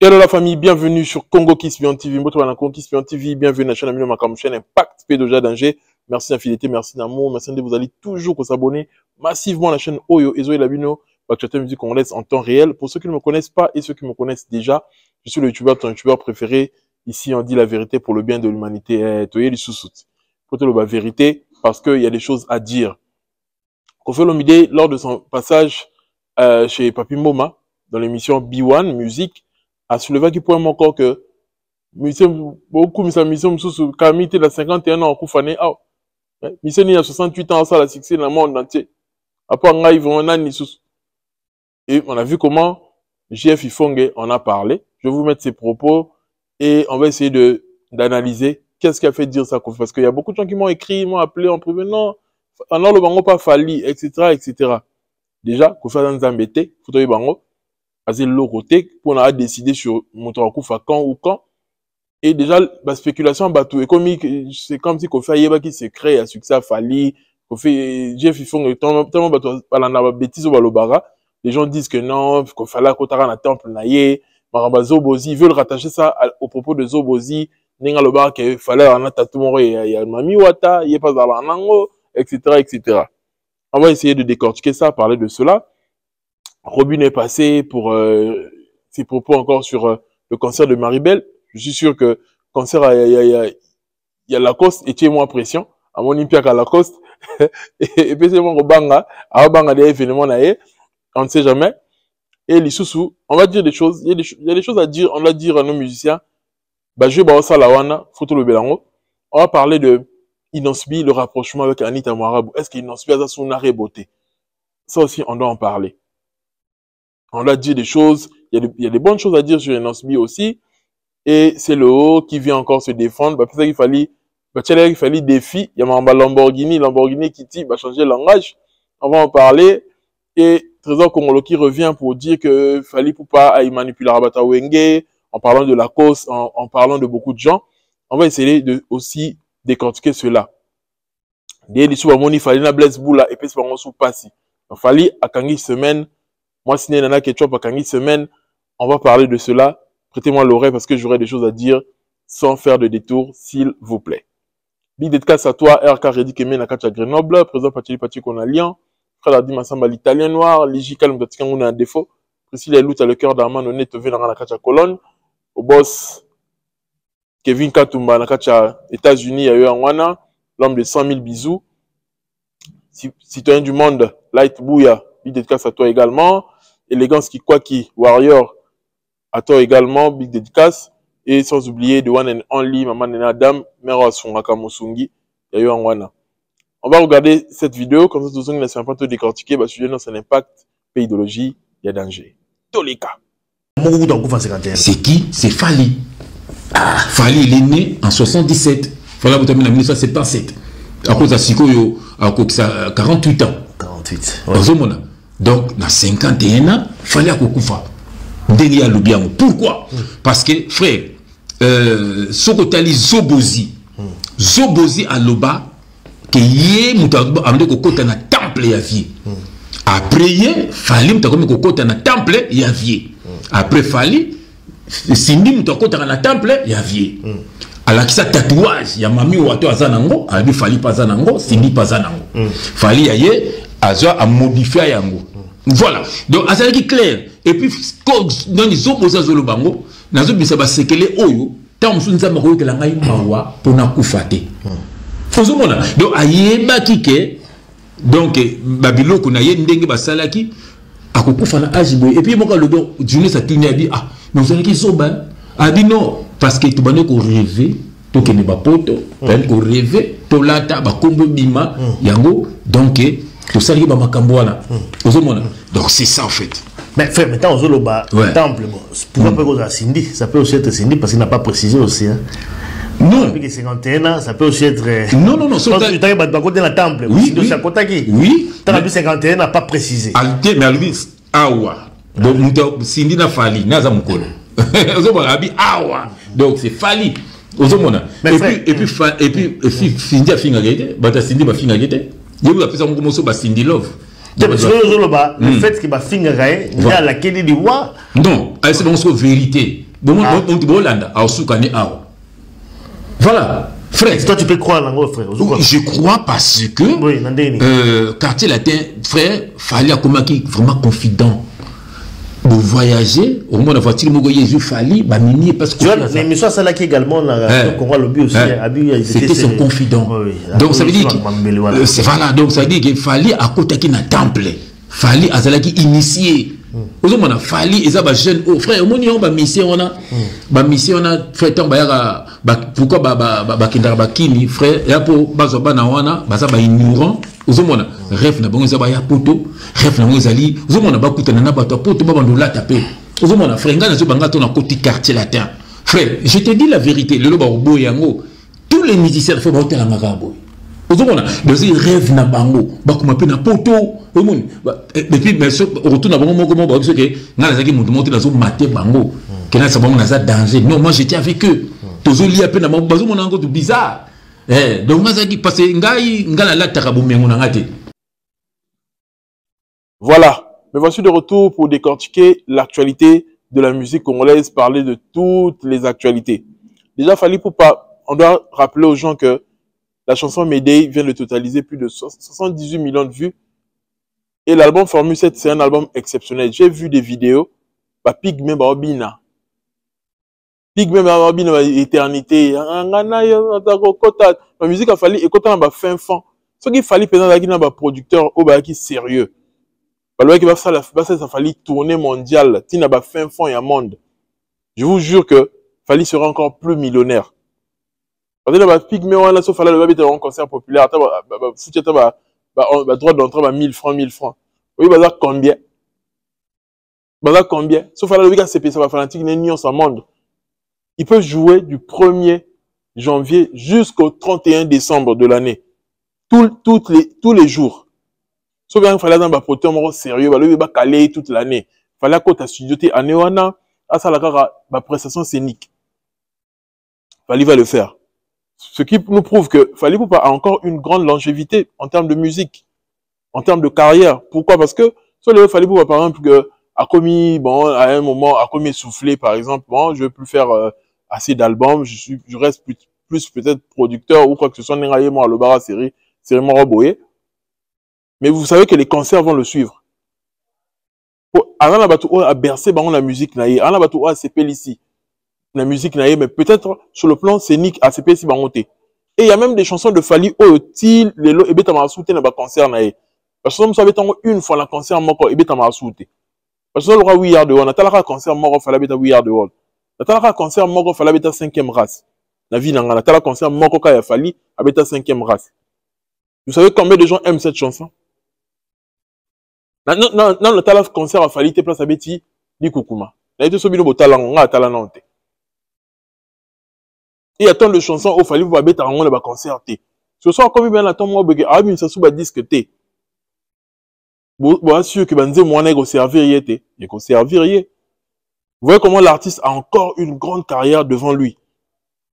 Hello la famille, bienvenue sur Congo Kiss Pion TV. Congo Kiss Pion TV, bienvenue à la chaîne Amino Makam, chaîne Impact P2J danger. Merci d'infidélité, merci d'amour, merci de vous allez toujours s'abonner massivement à la chaîne Oyo Ezo et Labino, Bachata musique congolaise en temps réel. Pour ceux qui ne me connaissent pas et ceux qui me connaissent déjà, je suis le youtubeur, ton youtubeur préféré. Ici, on dit la vérité pour le bien de l'humanité. Toye les sous-soutes. Côté la vérité, parce qu'il y a des choses à dire. Kofi Olomide, lors de son passage chez Papi Moma, dans l'émission B1 Musique, a soulevé qu'il pouvait encore que beaucoup de mission sous Kamite de 51 ans Koufane mission il y a 68 ans ça la succès dans le monde entier après on a ni sous et on a vu comment JF Ifongue en a parlé. Je vais vous mettre ses propos et on va essayer d'analyser qu'est-ce qui a fait dire ça, parce qu'il y a beaucoup de gens qui m'ont écrit, m'ont appelé en prévenant non le bango pas falli, etc. Déjà Kofi dans embêté faut y bango assez le côté pour on a décidé sur Moutouakoufa quand et déjà la spéculation bateau économique c'est comme si Kofi Ayeba qui se crée à succès a fallu Kofi Jeff ils font tellement bateau la bêtise au balobara. Les gens disent que non Kofi la kotara na temple naie maramba Zobozi veulent rattacher ça au propos de Zobozi ninga le bar que fallait en tatou il y a Mami Wata il est pas dans l'anango etc. On va essayer de décortiquer ça, parler de cela. Robin est passé pour ses propos encore sur le concert de Maribel. Je suis sûr que concert il y a Lacoste et moins pression à mon Olympia à Lacoste et puis c'est mon banga des événements naé on ne sait jamais et les sous on va dire des choses il y a des choses à dire on va dire à nos musiciens bah je vais ça la wana photo le belango on va parler de Inosbi le rapprochement avec Anita Marabu. Est-ce qu'Inosbi a son arrêt beauté ça aussi on doit en parler. On a dit des choses, il y a des bonnes choses à dire sur Inosbi aussi. Et c'est le haut qui vient encore se défendre. Bah, peut-être qu'il fallait défi. Il y a un Lamborghini qui dit, bah, changer de langage. On va en parler. Et Trésor Kongolo qui revient pour dire que fallait pour pas y manipuler Rabata Wenge, en parlant de la cause, en parlant de beaucoup de gens. On va essayer de aussi décortiquer cela. Dès les sous il fallait na Blaise Boula et puis c'est pas mon sous passi. Il fallait à Kangi semaine. Moi, si Nana Ketchup à Kangi semaine, on va parler de cela. Prêtez-moi l'oreille parce que j'aurai des choses à dire sans faire de détour, s'il vous plaît. Big dédicace à toi, RK Redi Keme Nakacha Grenoble, président Pati Konalian, frère Adi Massamba l'Italien noir, Ligical Mdatikan un défaut, Priscilla Elout à le cœur d'Armand Honnête, Vénara Nakacha Colonne, au boss Kevin Katumba Nakacha États-Unis, à Wana, l'homme de 100 000 bisous, citoyen du monde, Light Bouya, big dédicace à toi également. Élégance qui Warrior, à toi également, big dédicace. Et sans oublier The One and Only, Maman Nena Adam, Mero Asungaka Mosungi, Yayo Angwana. On va regarder cette vidéo, comme ça, tout le monde ne pas tout décortiquer, parce que dans son impact, pédologie, il y a danger. Tolika. C'est qui? C'est Fali. Ah, Fali, il est né en 77. Fali, vous terminez en 1977. À cause de Sikoyo, à cause de 48 ans. 48. Ouais. Donc, dans 51 ans, il fallait Koufa. Delia Lubiango. Pourquoi? Parce que, frère, Sokotali Zobozi. Zobozi à Loba, que yé, moutardo, amde kokota na temple yavier. Après yé, fallait moutardo kokota na temple yavier. Après fallait, Sindi moutardo na temple yavier. Alors que ça tatouage, il y a Mami Wato Azanango, Abi Fali Pazanango, Sindi Pazanango. Fali Yaye, Azoa a modifié Yango. Voilà. Donc, c'est qui clair. Et puis, dans les autres Zolobango, dans les autres, c'est que les Oyo, tant que nous avons que la ngaï mawa pour na koufate. Donc, ayeba kike, donc, Babilo, qu'on a yé ndenge basalaki, a koufa na ajiboy. Et puis, moi, le don, Juné sa tini a dit, ah, mais vous avez qui sont bas? A dit non, parce que tu vas nous rêver, tu connais pas poto, tu vas rêver, tu lata, ba kombo bima, yango, donc, tout ça, il y a donc c'est ça en fait. Mais frère, maintenant, on a le temple. Pourquoi pas qu'on a Cindy? Ça peut aussi être Cindy parce qu'il n'a pas précisé aussi. Hein. Non. Depuis 51 ans, ça peut aussi être. Non. Tu as dit que le temple. Oui. Oui. Tu as dit 51 n'a pas précisé. Alté, mais elle dit Awa. Donc, Cindy n'a fali. N'a pas mukolo. Awa. Donc, c'est fali. Et puis, Cindy a fini à guetter. Cindy va finir à guetter. Je vous appelle ça comme Cindy Love. Le fait qu'il va finir à la quête du roi. Non, c'est une vérité. Voilà. Frère. Toi, tu peux croire en frère. Je crois parce que quartier latin, frère, fallait vraiment confident. Pour voyager, au moins la voiture, je fallait, parce que. Tu vois, mais soit ça là qui également, qu'on voit le but aussi, c'était son confident. Donc ça veut dire voilà, donc ça veut dire qu'il fallait à côté qui n'a temple, fallait à ça qui initié. Aux hommes on a fallu et ça jeune oh frère au moins on a mission on a frère tant pourquoi kindara kini frère ya pour bazoba na wana baza ba ignorant aux hommes on a rêve na bango za ba ya poto rêve na bango zali aux hommes on a ba kutana na bato poto ba bando la taper aux hommes on a frère ngana zo banga to na côté quartier latin frère je te dis la vérité le loba obo yango tous les musiciens faut ba hôtel ngabo donc ils rêvent na bango bakuma pe na poto depuis mais retourne na bango moko mo parce que ngala zaki mutu monter dans maté bango kena sa bango na za danger non moi j'étais avec eux tozo lia pe na bango bazo mona ngo bizarre donc ngazaki parce que ngai ngala la takabu mengo na ngate. Voilà, mais voici de retour pour décortiquer l'actualité de la musique congolaise, parler de toutes les actualités. Déjà on doit rappeler aux gens que la chanson Mayday vient de totaliser plus de 78 millions de vues. Et l'album Formule 7, c'est un album exceptionnel. J'ai vu des vidéos. Pygmée Barobina. Pygmée Barobina, éternité. La musique a fallu écouter dans fin fond. Ce qu'il fallait peut-être dans un producteur qui est sérieux. Ça fallait tourner mondial. Tina ba fin fond et un monde. Je vous jure que Fally sera encore plus millionnaire. Parce que Pygmée, on a sauf là le baby un concert populaire, droit d'entrée 1000 francs. Oui, bah combien? Bah combien? Sauf là le week-end CP ça va fanatique n'est en monde. Il peut jouer du 1er janvier jusqu'au 31 décembre de l'année. Tous les jours. Sauf bien qu'il fallait dans un producteur sérieux, il va caler toute l'année. Il fallait que tu studio à Néwana, à ça la prestation scénique. Fallait va le faire. Ce qui nous prouve que Fally Ipupa a encore une grande longévité en termes de musique, en termes de carrière. Pourquoi? Parce que sur le Fally Ipupa, par exemple, a commis, à un moment, a commis soufflé, par exemple, je veux plus faire assez d'albums, je reste plus peut-être producteur ou quoi que ce soit, moi, le bara série moi Roboé. Mais vous savez que les concerts vont le suivre. Avant la bateau a bercé, la musique naïe. Avant la bateau a CP ici. La musique naïe, mais peut-être sur le plan scénique, ACP si bangoté. Et il y a même des chansons de Fally Otil, les lots, et bêta m'a souté dans le concert naïe. Parce que nous savons une fois le concert moko, et bêta m'a souté. Parce que nous avons 8 heures de Wall, nous avons un concert moko, Fally bêta 8 heures de Wall. Nous avons un concert moko, Fally bêta 5e race. La vie n'a pas, nous avons un concert moko, Kaya Fally, à bêta 5e race. Vous savez combien de gens aiment cette chanson? Non, le talent concert à Fally, t'es place à Betty, dit Koukouma. N'a été sobi no talent, on a talent. Il y a tant de chansons où Fally Ipupa bêta on le concert ce soir comme bien attend moi bege ah bien ça sous disque té bon sûr que banze moi nèg au servir yété et qu'on servir yé. Vous voyez comment l'artiste a encore une grande carrière devant lui.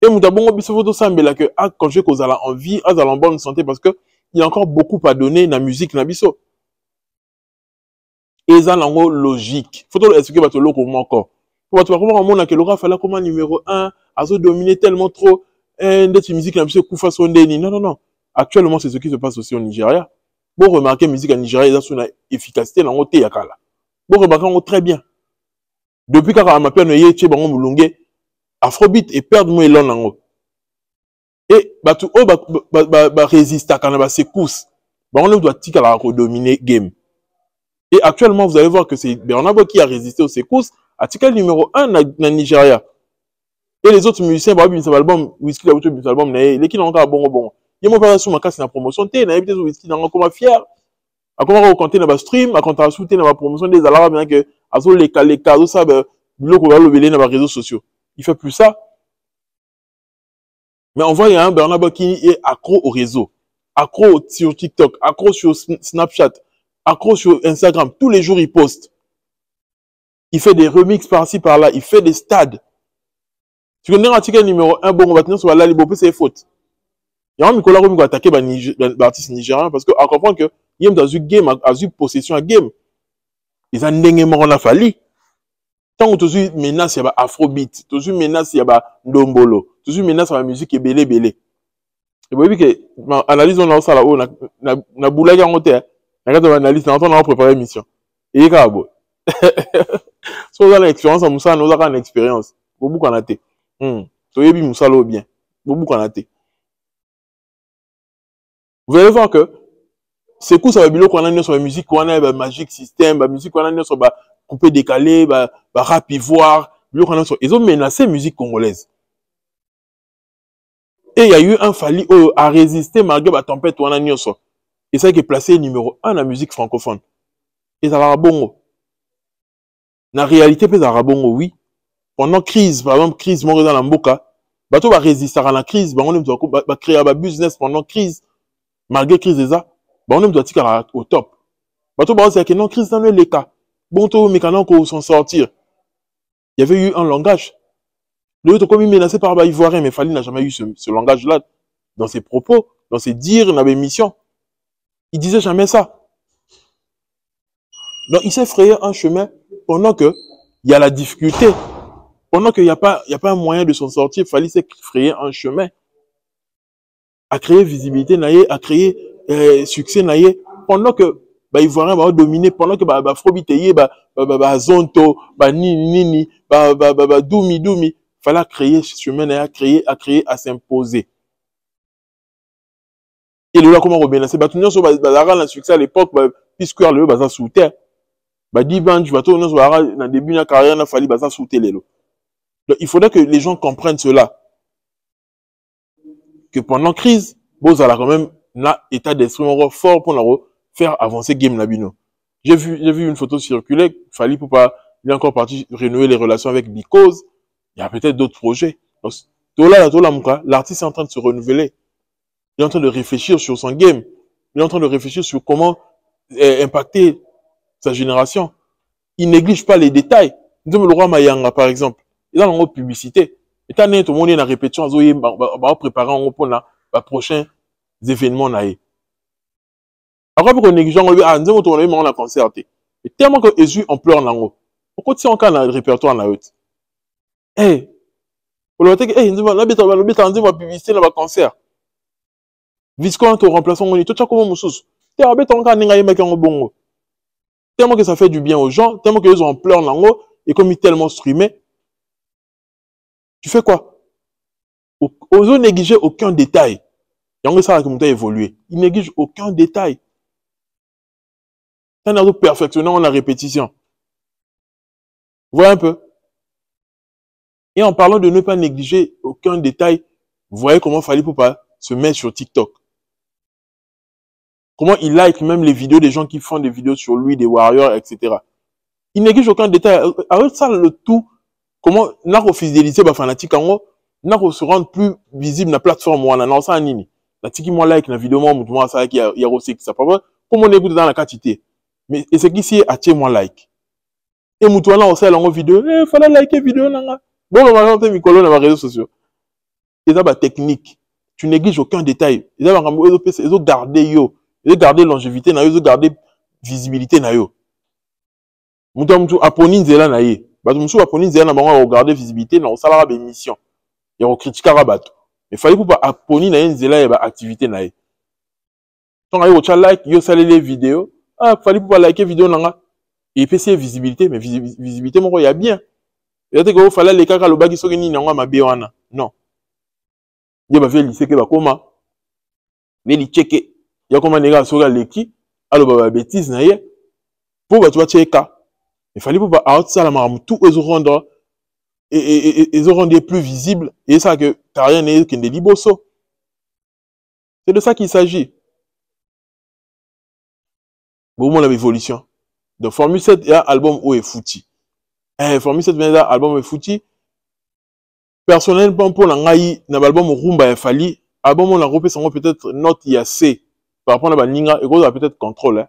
Et nous avons biso photo sambela que quand je cause à la envie à la bonne santé parce que il y a encore beaucoup à donner dans la musique na biso. Et ça lango logique. Faut expliquer bato loko encore. Pour tu comment on a que Laura fallait comme numéro 1 a dominé tellement trop d'être musique na biso kufa sondeni. Non. Actuellement c'est ce qui se passe aussi au Nigeria. Bon remarquer musique en Nigeria ils ont son efficacité lango te yakala. Bon remarquer très bien. Depuis quand on m'appelle no yé bango mulunge Afrobeat et perdre moi elon lango. Et bato ba résister quand ba secousse. On doit tika la dominer game. Et actuellement, vous allez voir que c'est Bernard qui a résisté aux secousses, article numéro 1 dans Nigeria. Et les autres musiciens, bah, un album, Whisky, un album, les qui n'ont pas bon. Il y a pas sur ma casse, la promotion, il y a des Whisky, dans comment fier. À comment raconter dans le stream, à quand on a soutenu dans la promotion des alarmes, bien que, à ce les cadeaux, ça, ben, le va le dans les réseaux sociaux. Il fait plus ça. Mais on voit, il y a un Bernard qui est accro au réseau, accro sur TikTok, accro sur Snapchat, accro sur Instagram, tous les jours il poste. Il fait des remixes par-ci par-là, il fait des stades. Tu connais l'article numéro 1, bon, on va tenir sur la libre, c'est faute. Il y a un Nicolas Rumi qui a attaqué l'artiste nigérien parce que, à comprendre que, il y a dans une game, à une possession à game. Ils ont n'engagé mort la Fally. Tant que tu menace, il y a afrobeat, tu menace, il y a ndombolo, tu menace, il y a musique belé belé. Et vous voyez que analyse on a ça là-haut, na boulaga en hauteur, na quand on analyse, on a préparé mission. Et il y a bon. Si on a l'expérience, on a une expérience. Beaucoup qu'on a été. Tu es bien Moussa bien. Beaucoup qu'on a été. Vous allez voir que c'est quoi ça va bien qu'on a sur la musique, qu'on a Magic System, la musique qu'on a sur coupé décalé, rap ivoire, ils ont menacé la musique congolaise. Et il y a eu un fali à résister malgré la tempête ou en ça. Et ça qui est placé numéro 1 dans la musique francophone. Et ça va bongo. La réalité, peut être bongo, oui. Pendant crise, par exemple, crise, mon dans la mboka, bateau va résister à la crise, on va créer un business pendant crise, malgré crise déjà, on doit être au top. Bateau va dire que non, crise dans les cas. Bon, tout mécanisme qu'on s'en sortir. Il y avait eu un langage. L'autre comme il menacé par les Ivoiriens, mais Fali n'a jamais eu ce langage-là dans ses propos, dans ses dires, dans ses missions. Il disait jamais ça. Donc, il s'est frayé un chemin pendant que il y a la difficulté. Pendant qu'il n'y a pas un moyen de s'en sortir, Fali s'est frayé un chemin. À créer visibilité, à créer succès, pendant que les Ivoiriens vont dominer, pendant que Afrobeat, Zonto, Nini, Doumi, fallait créer ce chemin, à créer, à s'imposer. Et là, comment on remet, c'est battu sur le succès à l'époque, puisque le bazar sous terre. Divan, tu vas tout, dans le début de la carrière, il a fallu bazar sous terre. Donc, il faudrait que les gens comprennent cela. Que pendant crise, vous avez quand même un état d'esprit fort pour faire avancer Game Labino. J'ai vu une photo circuler, Fali pour pas, il est encore parti renouer les relations avec Because. Il y a peut-être d'autres projets. L'artiste est en train de se renouveler. Il est en train de réfléchir sur son game. Il est en train de réfléchir sur comment impacter sa génération. Il néglige pas les détails. Nous avons le roi Mayanga, par exemple. Il a une publicité. Et tant que tout le monde est en répétition, il va préparer pour les prochains événements. Après, pour négliger, on va dire que on a concerté. Et tellement que Jésus en pleure dans l'eau. Pourquoi tu es encore dans le répertoire dans l'autre? Eh, pour le dire, on va publicité dans le concert. Viscount au remplaçant, on est tout ça comme un sous. Tellement que ça fait du bien aux gens, tellement qu'ils ont en pleure dans l'eau, et comme il est tellement streamé, tu fais quoi? Osons négliger aucun détail. Il y a ça qui a évolué. Il néglige aucun détail. Ça n'a pas perfectionné en la répétition. Vous voyez un peu? Et en parlant de ne pas négliger aucun détail, vous voyez comment il fallait pour pas se mettre sur TikTok. Comment il like même les vidéos des gens qui font des vidéos sur lui, des warriors, etc. Il néglige aucun détail. Avec ça, le tout, comment n'a pas fidéliser les fanatiques en haut, n'a pas se rendre plus visible dans la plateforme où on a non ça nini. La tiki moi like la vidéo moi ça qui y a aussi qui ça pas comment on écoute dans la quantité. Mais et ce qui c'est attirer moi like. Et moutouna aussi la vidéo, fallait liker vidéo nanga. Bon on va rentrer micro dans les réseaux sociaux. Et ça technique. Tu négliges aucun détail. Ils ont gardé longévité na ils ont gardé visibilité na yo. Moutou aponi nzela na ye. Bato musu aponi nzela na bango regarder visibilité na osala ba émission. Ya ko critiquer bato. Mais fallait pour pas aponi na nzela ya ba activité na ye. Ton ayo cha like yo sale les vidéos. Ah fallait pour pas liker vidéo nanga. Et puis c'est visibilité mais visibilité moko ya bien. Et tu fallait les kaka lo baki soki ni nanga mabe wana. Non. Ye ba fait lycée ke ba koma. Mais li checker ya koma nega soka leki alo ba bêtise na ye. Pour ba tu vas checker. Il fallait pour pas outside la tout ils rendre ils rendre plus visible et ça que t'as rien n'est qu'un liboso. C'est de ça qu'il s'agit. Bon moment l'évolution. De Formule 7 il y a album où est fouti. Formule 7 il y a album où est fouti. Personnellement pour l'angaï n'a album Rumba il fallait album on a repé sans peut-être note il y a C par rapport à la ninga et qu'on a peut-être contrôle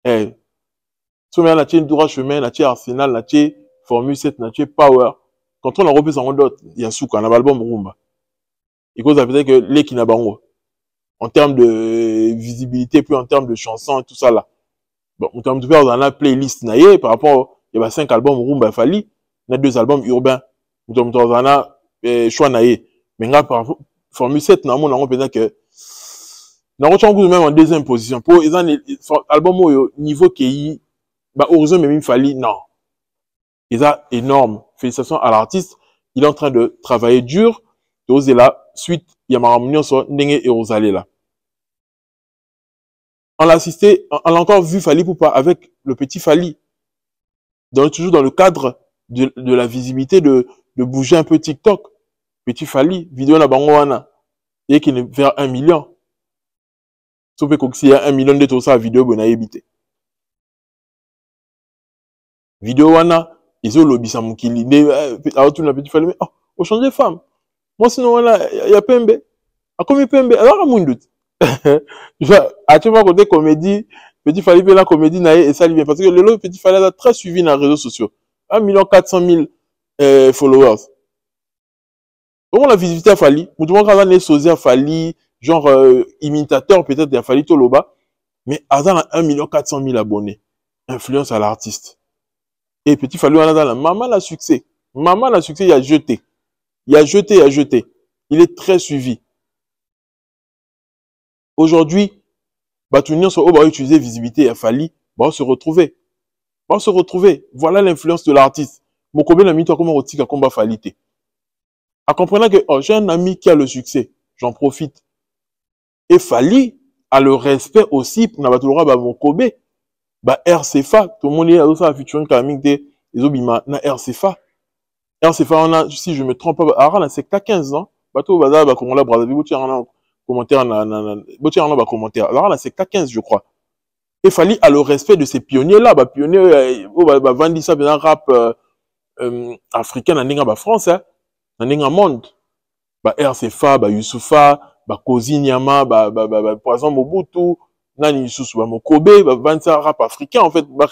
so mais na tien droit chemin na tien Arsenal na tien Formule 7 na tien Power quand on a repris son d'autres il y a souka na album Rumba et cause peut-être que les qui n'a bango en termes de visibilité puis en termes de chansons et tout ça là bon en termes de faire dans la playlist na par rapport il y a 5 albums rumba fali, il y a 2 albums urbains. Donc on a choix naé. Mais là par formule 7 na mon peut-être que na retrouve même en deuxième position pour les album au niveau qui bah horizon même il fallait non. Ils a énorme. Félicitations à l'artiste, il est en train de travailler dur. Et là suite il y a ma réunion sur Ndenge et Rosalela. On l'a assisté, on l'a encore vu Fally Ipupa avec le petit Fally. Toujours dans le cadre de la visibilité de bouger un peu TikTok. Petit Fally, vidéo na bango wana. Et qui est vers 1 million. Sauf que s'il y a 1 million de tout ça, vidéo bon habité. Vidéo wana, ils ont lobby sa mukili. Alors tout le petit Fally, mais oh, on change de femme. Moi sinon voilà, il y a Pembe. A combien Pembe? Alors à mon doute. À tu vois côté comédie, petit Fally Ipupa la comédie naïe et ça lui vient parce que le petit Fally a très suivi dans les réseaux sociaux. 1 400 000 followers. Comment la visibilité a Fally? Vous devez quand même sosie à Fally, genre imitateur peut-être de Fally Toloba, mais Azan a 1 400 000 abonnés. Influence à l'artiste. Et petit Fally on a dans la maman la succès. Maman la succès, il a jeté. Il a jeté, il a jeté. Il est très suivi. Aujourd'hui, Batunion sur va utiliser visibilité à Fally, va se retrouver. Va se retrouver. Voilà l'influence de l'artiste. Mokobe n'a mis toi comme un à combat Fally. À comprendre que oh, j'ai un ami qui a le succès, j'en profite. Et Fally a le respect aussi pour Nabatulora ba Mokobe, ba RCFA, tout le monde est à ça featuring quand des obima na RCFA. RCFA on a si je me trompe pas, ara c'est qu'à 15 ans, bateau baza ba Congola Brazzaville, boutier en commentaire boutier en ba commentaire. Ara c'est qu'à 15 je crois. Et Fally a le respect de ces pionniers là, ba pionniers ba vandi ça dans rap africain na ninga ba France hein. Dans monde, bah RCFA, bah Youssoufa, bah Kozi Nyama, bah Poison Mobutu, Nani Youssou, bah Mokobe, bah Vansa rap africain en fait, bah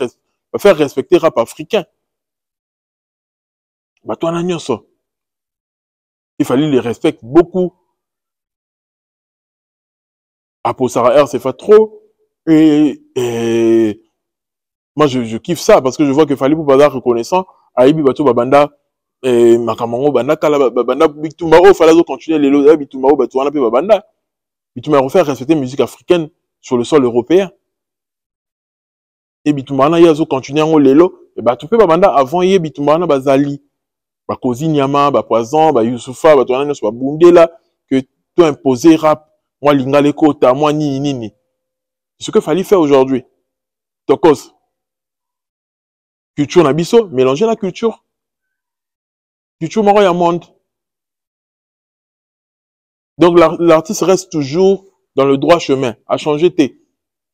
faire respecter rap africain. Bah toi Nani ça. Il fallait les respecter beaucoup. Aposara RCFA trop et moi je kiffe ça parce que je vois que Fally Ipupa reconnaissant, Aibi Bato Babanda et Makamango banda kala banda bitumba o fallait continuer les lots bitumba o batu wana pe banda bitumba refaire respecter musique africaine sur le sol européen et bitumba na yazo continuer en lelo et batu pe banda avant ye bitumba na bazali ba Kozi Nyama ba Poison ba Youssoufa batu wana so bundela que tout imposer rap moi lingale kota moi nini ce que Fally faire aujourd'hui tokos culture na biso mélanger la culture monde. Donc l'artiste reste toujours dans le droit chemin, à changer T.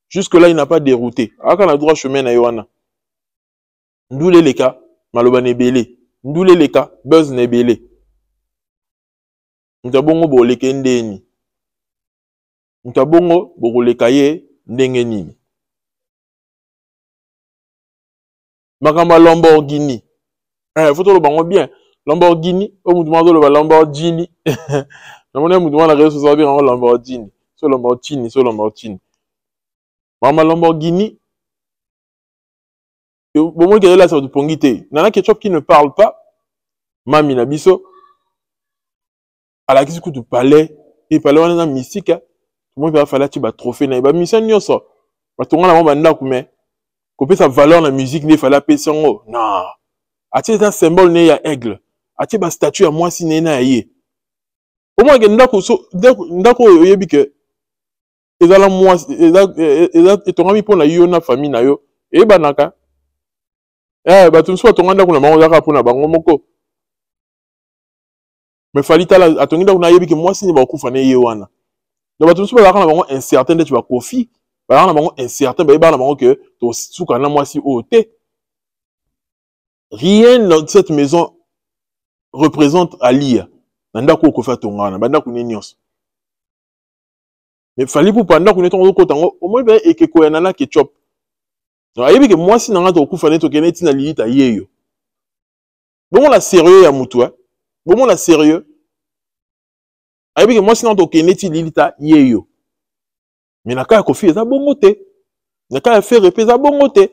Jusque-là, il n'a pas dérouté. Alors qu'on a le droit chemin na Yohana. Ndoule les cas, Maloba Nebele. Ndoule les cas, Buzz Nebele. Ntabongo bo leke ndeni. Ntabongo bo leka ye ndenge nini. Makamba Lamborghini. Faut tout le bango bien. Lamborghini, au bout de le Lamborghini. On a la réseau social en Lamborghini. Sur Lamborghini. Maman Lamborghini. Au moment qu'il est là, ça va te pongiter. Nana Ketchup qui ne parle pas. Mami Nabiso. À la question du palais. Et palais, on a un mystique. Tout le monde va falloir que tu trophée. Il va mission nyoso. Va tourner la banda comme couper sa valeur dans la musique. Il fallait payer son haut. Non. C'est un symbole né à aigle. Ati ba statue à moi si nena yé. Au moins que ndako yebi que ezala moi et ton ami pour na yo na famille na yo e banaka. Ba tu so ton ndako na bango yaka pour na bango moko. Mais Fally tala atongi ndako na yebi que moi si ni ba kufa na ye wana. Donc ba tu so ba na bango incertain de tu vas kofi. Ba na bango incertain ba na bango que to suka na moi si oté. Rien dans cette maison représente Alia. Nandako ko fa tongana, bandako ni nyos. Mais Fally Ipupa ndako ni tongo ko tango, au moins ben ekeko ya nana Ketchup. Donc ayebi que moi si nanga to ku fa neto keneti na lilita yeyo. Bon la sérieux ya mutu hein. Bon la sérieux. Ayebi que moi si nanga to keneti lilita yeyo. Mais naka ko fi za bongo te. Naka faire repesa bongo te.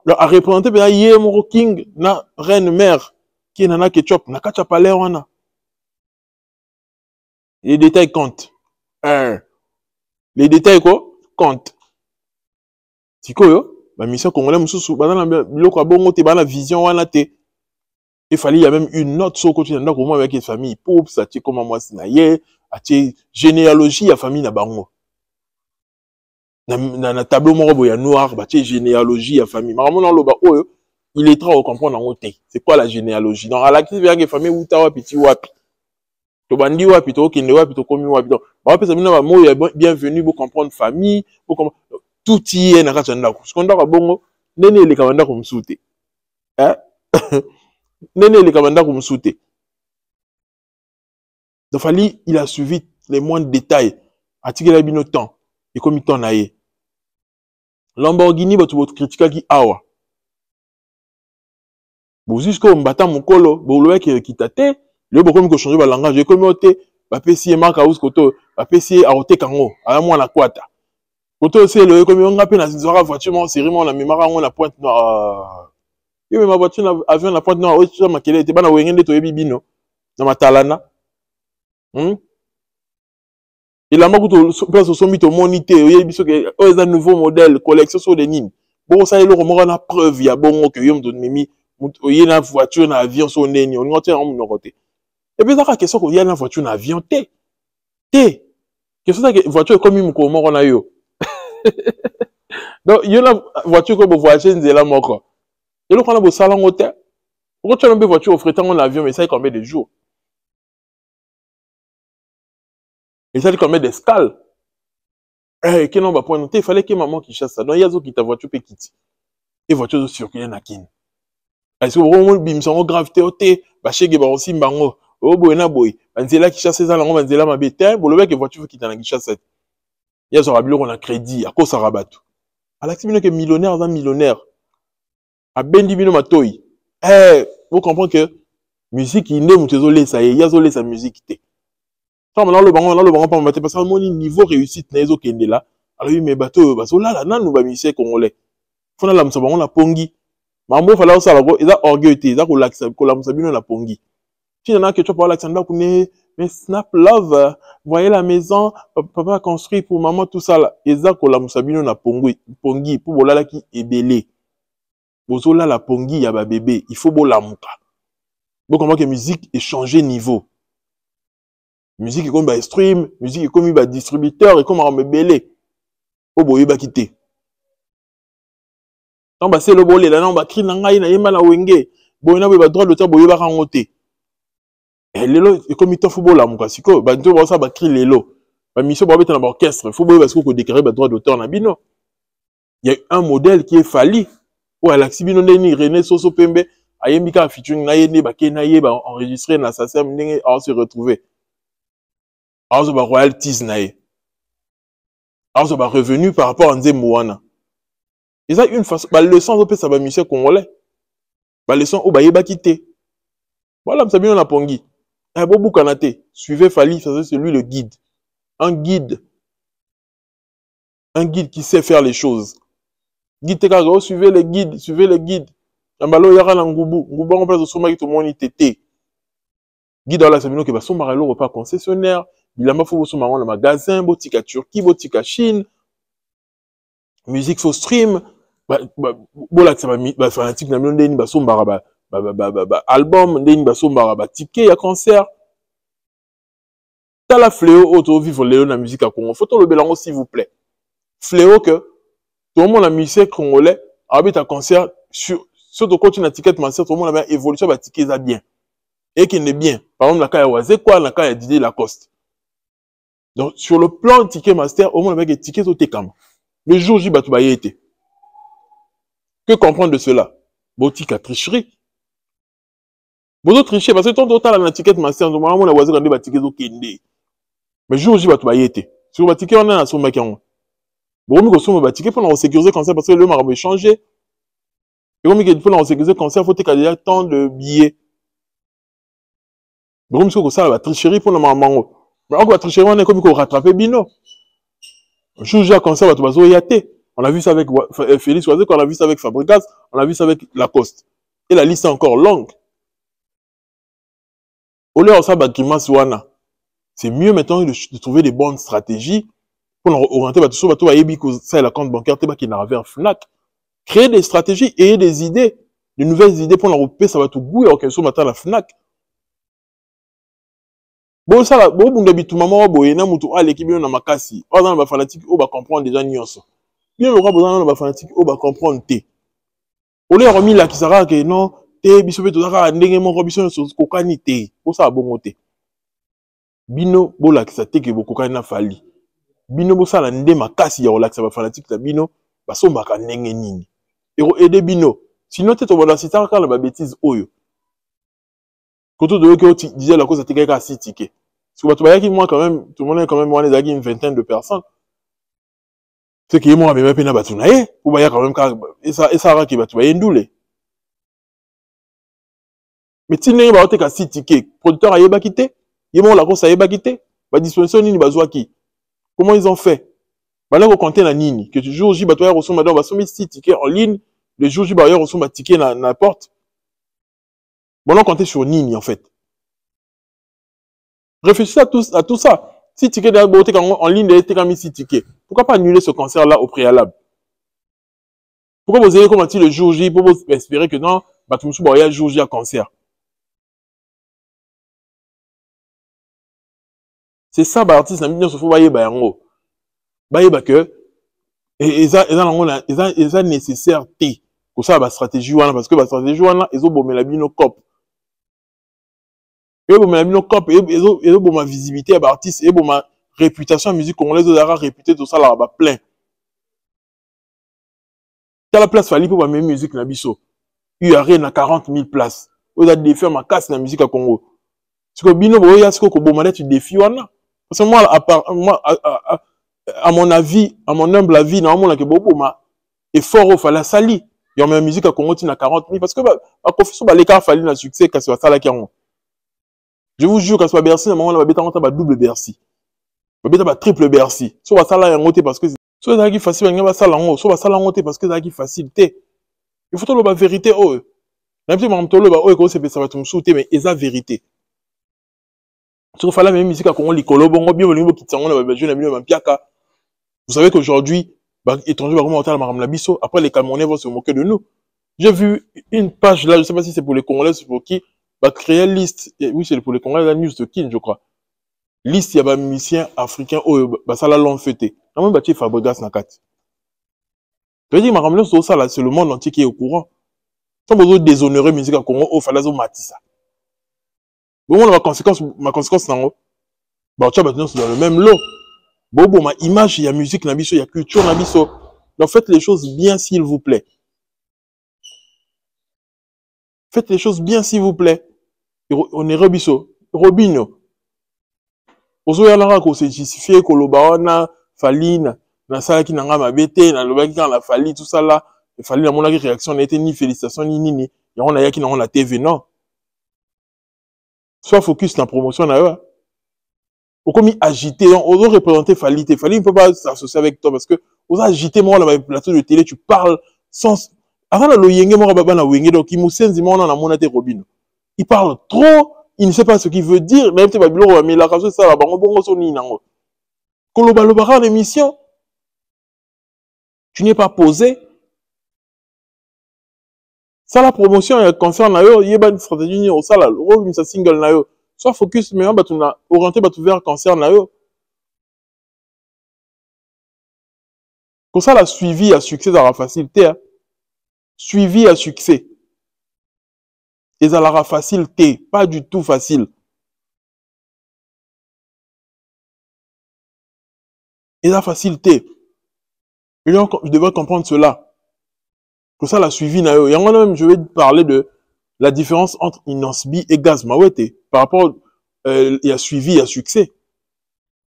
a représenté bien Yemoro King na reine mère qui est nana ketchup na kacha palais wana. Les détails comptent. Les détails quoi comptent. Siko yo, ba mission congolais mususu bana na biloko bongo te bana vision wana te. Il fallait, il y a même une note sur le côté de comment avec les familles pauvres, ça tient comme moi sinaye, a tient généalogie à famille na bango. Na tableau moro ya noir, ba tient généalogie à famille. Maman non loba oyo, il est trop comprendre en côté. C'est quoi la généalogie? Donc à la crise avec les familles ou ta wapi ti wapi. To bandi wapi to kende wapi to komi wapi. Donc ba wapi ça bina ba mo ya bienvenue pour comprendre famille, pour comprendre tout y est na kacha ndako. Ce qu'on doit bongo, nene le kamanda ko msute. Hein? Nene le kamanda ko msute. Donc Fali, il a suivi les moindres détails. Atiki la bino temps. Et comme il t'en a eu. Lamborghini, bah tu vas critiquer qui awa. Bon, jusqu'au mbata mon colo, bon, le mec qui t'a té, le bon comme que changer le langage, j'ai comme oté, bah pesi marque à ous koto, bah pesi à oté kango, à moi la quata. Koto c'est le comme on appelle la zora voiture, mon série, mon la mémoire, on la pointe noire. Yo ma voiture avion la pointe noire, ça ma kele, t'es pas na wengende to yebi bino, na matalana. Il a beaucoup de place au sommet de monité, il y a un nouveau modèle, collection sur les nines. Bon, ça y est, le roman a preuve, il y a bon que yom de mimi, il y a une voiture, un avion sur les nines, on y a un côté. Et puis, ça, question qu'il y a une voiture, un avion, question que voiture comme une comment on a eu. Donc, il y a une voiture comme une voiture, c'est là, mon corps. Et là, on a beau salon hôtel. Pourquoi tu as une voiture au frétant en avion, mais ça y est combien de jours? Et ça dit combien d'escales? Qui n'en va pas noter, il fallait que maman qui chasse ça. Donc, il y a qui ta voiture peut quitter. Et voiture de circuler na kin. Parce que vraiment, bim, son gravité au thé, bah, chez Geba aussi, mbango, oh, boy, na boy. Banzela qui chasse ça, là, banzela ma bête, bon, le mec, voiture qui t'a na qui chasse ça. Il y a ce rabilo, on a crédit, à cause ça rabat tout. À l'activité que millionnaire, dans millionnaire. À Bendi Bino Matoy. Vous comprenez que, musique, il n'est pas ça y est, il y a sa musique, dans le banc pas maté parce que mon niveau réussite na ezo kende là alors oui mais bateau baso là na nous ba musicien congolais fona la msa bango la pongi mambo fala ça la go eza orgueil te eza ko la msa bino la pongi tu n'as que tu parles Alexandre kune mais snap love voyez la maison papa a construit pour maman tout ça là eza ko la msa bino na pongi pour bolala ki ebele bozo là la pongi ya ba bébé il faut bolamuka donc comment que musique est changé niveau. Musique est comme bah stream, musique est comme bah distributeur et comme on me belé. Oh boy bah quitter. Non bah c'est le bolé là non bah cri nangai na yema la wenge. Boy na bah droit d'auteur boy bah rangoté. Et lelo et comme il t'en football là mon quoi siko bah tu vois ça bah cri lelo. Bah mission bah mettre dans l'orchestre, faut boy parce qu'on déclarer bah droit d'auteur na bino. Il y a un modèle qui est falli. Ouais Alexis Bino Ndeni René Soso Pembe ayemika featuring na yene bah kenaye bah enregistré na sa sème ndenge à se retrouver. Alors, bah, royalties nae. Alors, bah, revenu par rapport à Nze Mouana. Et ça, une façon, bah, leçon, ça va monsieur congolais. Bah, leçon, oh, bah, yeba quitté. Voilà, ça bien, on a pongi. Eh, Bobo Kanate. Suivez Fali, c'est lui le guide. Un guide. Un guide qui sait faire les choses. Guide, te suivez les guides, suivez les guides. Ambalo, yara na ngubu. Ngubu, on place au sommet, tout le monde, il t'était. Guide, là, ça bien, que, bah, son marelo, repas concessionnaire. Il a ma faut dans le magasin, botika Turquie, botika Chine, musique faut stream, voilà que ça va fanatique na ndeni ba sombara album ndeni ba sombara ticket ya concert. T'as la fléau auto vivre léo na musique à Congo. Faut le belango s'il vous plaît. Fléau que tout le monde la musique congolais habite à concert sur de continue na ticket concert tout le monde a bien évolution ba ticket ça bien. Et qui n'est bien. Par exemple la kaya Wazé quoi la kaya Didier Lacoste. Donc, sur le plan ticket master, au moins avec les tickets au Tekam. Le jour J, tu vas y être. Que comprendre de cela? Botika tricherie. Vous tricher parce que ton total a un ticket master, on a voisin quand des tickets au Kende. Mais le jour J, tu vas y être. Sur le ticket, on a un son macaron. Bon, nous sommes un ticket pour sécuriser comme ça parce que le marbre est changé. Et comme il faut sécuriser comme ça, il faut qu'il tant de billets. Bon, nous ça la tricherie pour le marbre. Mais on va tricher, on est comme qu'on rattrape Bino. Joujou comme ça, tu vas y aller. On a vu ça avec Félix Oazek, on a vu ça avec Fabregas, on a vu ça avec Lacoste. Et la liste est encore longue. Au lieu de ça, c'est mieux maintenant de trouver des bonnes stratégies pour orienter ça la compte bancaire qui n'a vers Fnac. Créer des stratégies et des idées, de nouvelles idées pour l'Europe, ça va tout goût et aucun matin la Fnac. Bon, ça, bon, on habite tout maman, bon, na mutu, l'équipe, on a makasi. Oh, dans la fanatique, on va comprendre déjà nyonso. Bien, on va besoin dans la fanatique, on va comprendre té. On les remis là qui sera que non, té, bisobe, tout ça, ndenge mon robison, sur kokani té. Pour ça, bon, té. Bino, bon, là, qui ça té, que beaucoup kokani fali. Bino, bon, ça, la ndé makasi, ya relax, ça fanatique, la bino, bah, son baka ndenge nini. Et des bino. Sinon, t'es au c'est ça, quand la bêtise, oyo. Quand tu disais la cause, c'était qu'à 6 tickets. Parce que moi, quand même, tout le monde est quand même, moi, les une vingtaine de personnes. C'est que moi, même pas batounaye, pour voyez quand même, et ça, qui va tout ndoulé. Mais si n'est pas qu'à 6 tickets, producteur a yéba quitté, yéba la cause a yéba quitté, ba disposition nini bazwa qui. Comment ils ont fait? Bah là, vous comptez la nini, que tu joues au J, bah toi, reçoit madame, va soumettre 6 tickets en ligne, le jour J, bah reçoit ma ticket na la porte. Bon, là, on comptait sur nini, en fait. Réfléchissez à tout ça. Si ticket en ligne, il était mis 6 tickets. Pourquoi pas annuler ce concert-là au préalable? Pourquoi vous avez commencé le jour J pour vous espérer que non, bah, tout le monde va y jour J à concert? C'est ça, bah, artiste, la mission, il faut voyer, bah, en haut. Bah, que, et ça nécessaire, pour ça, bah, stratégie, parce que, bah, stratégie, ils ont bombé la bino cop. Et bon, et bon, ma visibilité à artiste, et bon, ma réputation en musique congolaise, on a réputé tout ça là, bah, plein. T'as la place fallait pour ma même musique na biso. Il y a rien à 40 000 places. On a défié ma casse na musique à Congo. Ce que bino, il y a ce que bon, tu défies, parce que moi, à mon avis, à mon humble avis, normalement, que bobo, ma, effort, il fallait sali. Il y a ma musique à Congo, tu as 40 000, parce que, bah, à confession, bah, l'écart fallait un succès, quand c'est ça là qui a. Je vous jure, quand c'est pas Bercy, normalement, on va double Bercy. On va triple Bercy. Soit ça là, il y a parce que soit ça qui facile, il y a ça là, soit ça là, parce que ça qui facilité. Il faut tout la vérité, oh. Même si on me le oh, ça va tout me sauter, mais c'est la vérité. Si on fait la même musique à Congo, l'icolo, bon, bien, le qui t'en a, je n'ai même piaka. Vous savez qu'aujourd'hui, étranger va remonter à la Maram Labisso. Après, les Camerounais vont se moquer de nous. J'ai vu une page là, je sais pas si c'est pour les Congolais, c'est pour qui, bah, créer une liste. Oui, c'est pour les Congolais, la news de Kin, je crois. Liste, il y a des musiciens africains, oh, bah, ça l'a l'ont fêté. Non, même, bah, tu es Fabregas Nakat. Je veux dire, Maram Labisso, ça là, c'est le monde entier qui est au courant. Sans besoin de déshonorer musique à Congo, oh, fallait matissa. Bon, ma conséquence, non, bah, tu as maintenant, c'est dans le même lot. Bon, ma image, il y a musique, il y a culture, donc faites les choses bien, s'il vous plaît. Faites les choses bien, s'il vous plaît. On est Robisso. Robinho. Ozo yalara ko se justifier ko loba na faline na sala ki nanga mabete na loba ki na fali tout ça là. Fali na mona ki réaction n'était ni félicitations ni nini. Ya on a ya ki na on la TV non. Soit focus na promotion na yo. Au comme agité, on doit représenter Fali. Fali ne peut pas s'associer avec toi parce que vous agitez moi dans le plateau de télé, tu parles sans. Avant le yenge moi baba na wenge donc il musenzi moi na monate Robin. Il parle trop, il ne sait pas ce qu'il veut dire, même te babilo mais la raison ça va bango bongo soni nango. Koloba lobara l'émission. Tu n'es pas posé. Ça la promotion et concerne na yo, yeba une stratégie ni au ça là, le ça single na yo. Soit focus, mais on va orienter vers cancer na yo. Comme ça, la suivi à succès dans la facilité. Hein. Suivi à succès. Et ça la facilité, pas du tout facile. Et la facilité. Et donc, je devrais comprendre cela. Comme ça, la suivi na yo. Et en même, je vais parler de la différence entre Inosbi et Gaz Mawete par rapport il y a suivi, il y a succès.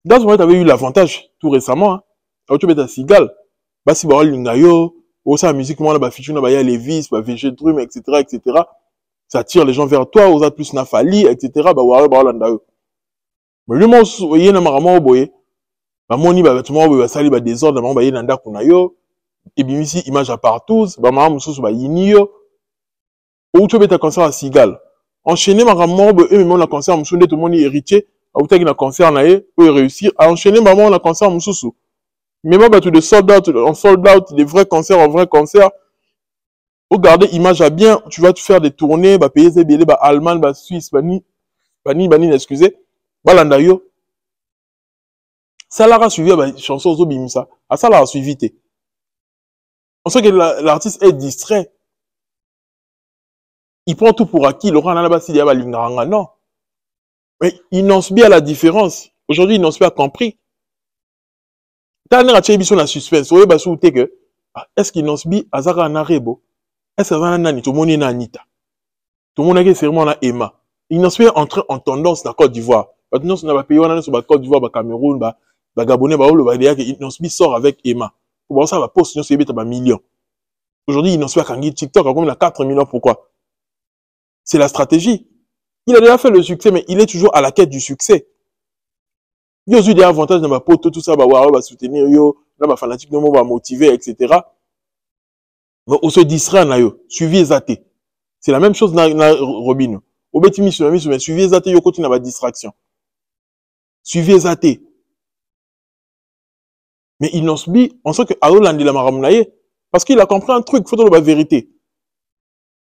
Gaz Mawete avait eu l'avantage tout récemment. Hein. Tu es à Sigal. Bah si bah lingayo, ou ça musique moi là bah feature là bah y a Levis, bah VG Drum, etc. Ça attire les gens vers toi, aux autres plus Nafali, etc. Bah ouais bah là yo. Mais le moment où y a na marama boye, bah moni bah tout le monde bah sali bah désordre bah y nanda kuna yo. et bien ici image à partout ba mama mususu ba yinio ou tu beta concert à Sigal enchaîner ma morbe et même la concert mususu tout le monde héritier ou ta na concert na e pour réussir à enchaîner maman la concert mususu même ba tout de sold out en sold out des vrais concerts en vrai concert. Regardez image à bien, tu vas te faire des tournées, bah payer des billets, bah Allemagne, bah Suisse, bah ni, excusez, bah l'andayo. Ça l'a suivi, bah chanson zo bimisa. Ah ça l'a suivi té. On sait que l'artiste est distrait. Il prend tout pour acquis. Laurent là-bas s'il y a bah l'ingaranga non. Mais il n'ose bien la différence. Aujourd'hui il n'ose pas compris. T'as un ratché sur la suspense. Oye bah souté que est-ce qu'il n'ose bien azara narebo? Est-ce que nani tout le monde est Anita? Tout le monde est vraiment là Emma. Il n'en fait entrer en tendance dans la Côte d'Ivoire. Maintenant, on a payé sur la Côte d'Ivoire, Cameroun, Gabonais, il n'en sort avec Emma. Pour voir ça, va poste, il y a un million. Aujourd'hui, il n'en fait qu'un TikTok, comme il a 4 millions. Pourquoi? C'est la stratégie. Il a déjà fait le succès, mais il est toujours à la quête du succès. Il y a aussi des avantages dans ma pote, tout ça, va soutenir, va fanatique, va motiver, etc. Mais on se distrait, suivi et zaté. C'est la même chose dans Robin. Au bêtimi sur la suivi et zaté, yo continue à la distraction. Suivi et zaté. Mais il n'en subit, on sent que Aolan dit la maramounaye, parce qu'il a compris un truc, il faut la vérité.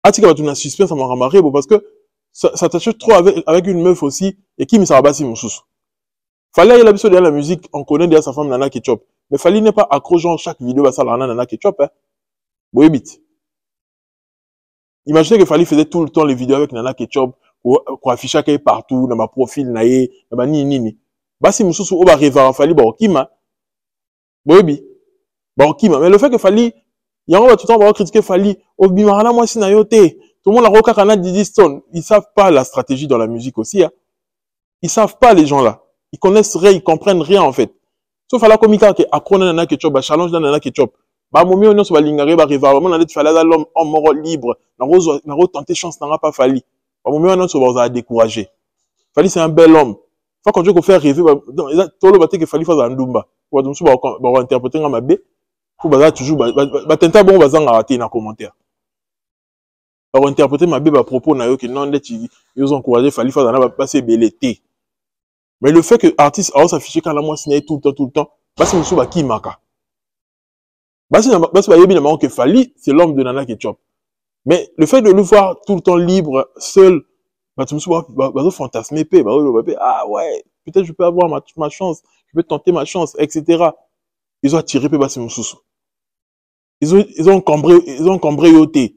Atika va tourner un suspense à maramaré, parce que ça t'achète trop avec une meuf aussi, et qui me s'arabassi mon sous. Fallait aller l'habitude de la musique, on connaît déjà sa femme Nana Ketchup. Mais fallait n'est pas accrochant chaque vidéo à ça, Nana Ketchup, hein. Boébit. Imaginez que Fali faisait tout le temps les vidéos avec Nana Ketchup, qu'on affichait qu'elle est partout, dans ma profil, naïe, dans ma ni. Bah, si Moussou, on va arriver à Fali, bah, okima. Boébi. Bah, okima. Mais le fait que Fali, il y a un tout le temps, on va critiquer Fali, oh, bimarana, moi, si naïote. Tout le monde a roca canal Didi Stone. Ils savent pas la stratégie dans la musique aussi, hein. Ils savent pas, les gens là. Ils connaissent rien, ils comprennent rien, en fait. Sauf à la comica, qui a Nana Ketchup, bah, challenge Nana Ketchup. Bah, mon mieux, on se va l'ingare, bah, arriver à moment, on a dit, fallait l'homme, en mort libre. On a tenté chance, n'a pas fallu. Bah, mon mieux, on se va décourager. Fali, c'est un bel homme. Faut qu'on dise faire rêver, tout le bâti que Fali fasse un dumba. Pour donc, va interpréter un mabé. Faut bah, toujours, bah, tenter bon, bah, en rater dans commentaire. Va interpréter mabé, bah, propos, na yo, que non, ils ont encouragé Fali fasse un passer belleté. Mais le fait que l'artiste a s'affiché quand la moi signé tout le temps, bah, c'est monsieur, bah, qui marque. Bah, c'est évidemment que Fali, c'est l'homme de Nana Ketchup. Mais le fait de le voir tout le temps libre, seul, bah, tu me suis fantasmé, ah ouais, peut-être je peux avoir ma chance, je peux tenter ma chance, etc. Ils ont attiré, bah, c'est mon sous. Ils ont encombré yoté.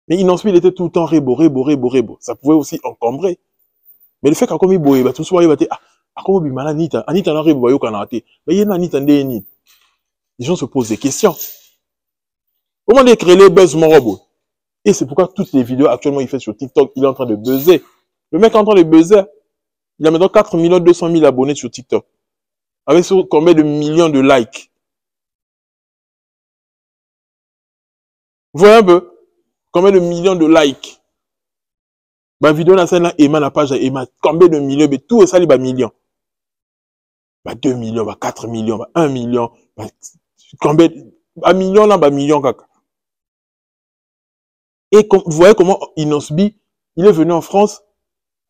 Mais il était tout le temps rebo. Ça pouvait aussi encombrer. Mais le fait qu'à comme il boye, bah, tout soit, ah, comment il m'a Anita n'a rebo, mais il y a Anita ni. Les gens se posent des questions. Comment les créer les buzz, mon robot? Et c'est pourquoi toutes les vidéos actuellement il fait sur TikTok, il est en train de buzzer. Le mec est en train de buzzer. Il a maintenant 4 200 000 abonnés sur TikTok. Avec sur combien de millions de likes? Vous voyez un peu? Combien de millions de likes? Ma vidéo là, c'est là, Emma, la page à Emma. Combien de millions? Mais tout ça, il va millions. Bah 2 millions, bah 4 millions, bah 1 million. Bah, combien? Bah million là, bah million caca. Et vous voyez comment Inosbi, il est venu en France,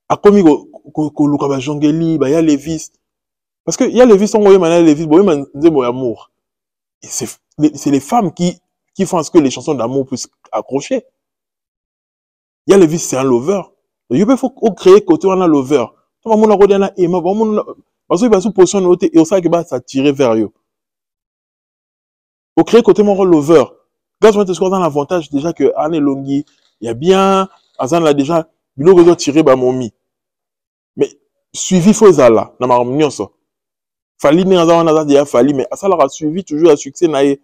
a commis Luka Jongeli, il y a Lévis. Parce que il y a Lévis, on voit maintenant Lévis, bon, amour. C'est les femmes qui font à ce que les chansons d'amour puissent accrocher. Il y a Lévis, c'est un lover. Il faut créer côté on a lover. Tout le monde a regardé un Emma, parce qu'il va sous position notée et on sait que ça tirer vers eux. Au créer côté mon lover. Gaz, on est dans l'avantage déjà que Anne Longi, il y a bien, Azan là déjà, il a tiré bah momi. Mais suivi faut là, dans ma réunion ça. Fali n'est Azan Azan déjà Fali, mais ça leur a suivi toujours à succès naïe.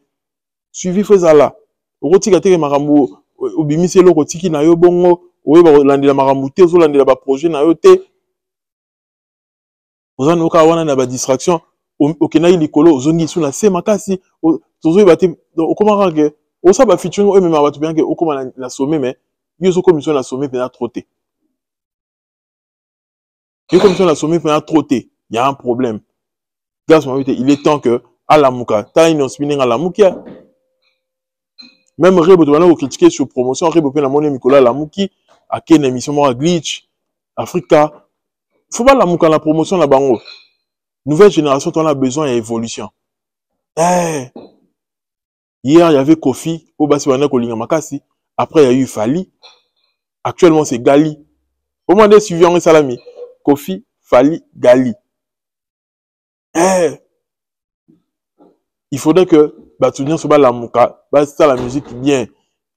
Suivi faut là. Au roti gâté maramou, au bimi c'est le roti qui naïe bongo, au landi la maramouté, au landi la projet naïe te. Aux an oka wana na ba distraction, au kenaï likolo, zongi sous la semakasi, au zozo bate, au comment rage. Au ça va featuring eux même à bien que au comment la sommet mais ils sont commission la sommet pendant trotté. Ils commission la sommet pendant trotté. Il y a un problème. Gaz il est temps que à la mouka. T'as une spinning à la moukia. Même Rebo, tu vas critiquer sur promotion. Rebo, peut la monnaie Nicolas la mouki. À quelle émission, à Glitch, Africa. Faut pas la mouka la promotion là bango. Nouvelle génération, tu en as besoin d'évolution. Hier, il y avait Kofi, au Basiwana Kolinga Makasi. Après, il y a eu Fali. Actuellement, c'est Gali. Au moins, des suivants et Salami. Kofi, Fali, Gali. Il faudrait que Batunian soit la mouka, ça la musique bien.